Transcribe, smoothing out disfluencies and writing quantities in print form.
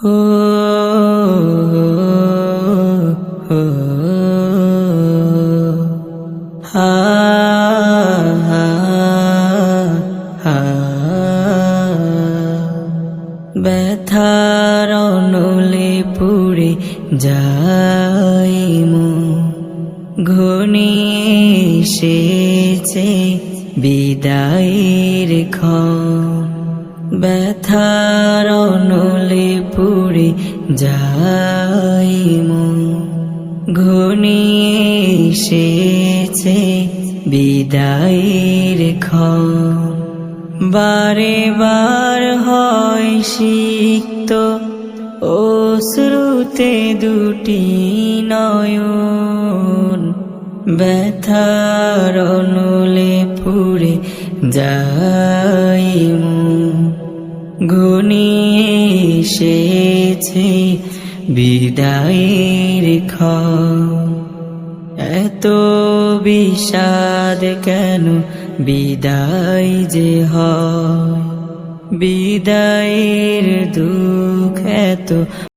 ও হা ব্যথার নলে পুড়ে যাই ঘনিয়ে এসেছে বিদায়ের ক্ষণ। ব্যথার নলে পুড়ে যাই ঘনিয়ে এসেছে বিদায়ের ক্ষণ। বারে বার হয় সিক্ত অশ্রুতে দুটি নয়ন। ব্যথার নলে পুড়ে যাই ঘনিয়ে এসেছে বিদায়ের ক্ষণ। এত বিষাদ কেন বিদায় যে হয়, বিদায়ের দুঃখ এত